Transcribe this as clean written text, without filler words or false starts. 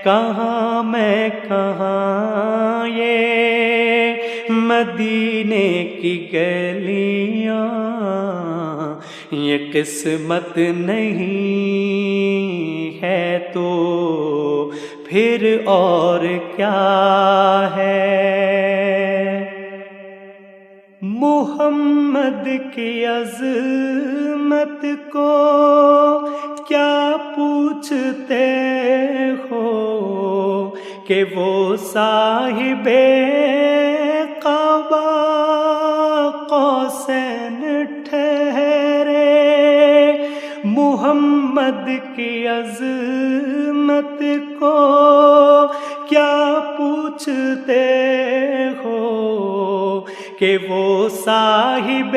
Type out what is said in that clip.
کہاں میں کہاں یہ مدینے کی گلیاں، یہ قسمت نہیں ہے تو پھر اور کیا ہے؟ محمد کی عظمت کو کیا پوچھتے ہو کہ وہ صاحب قبا قوسین ٹھہرے؟ محمد کی عظمت کو کیا پوچھتے ہو کہ وہ صاحب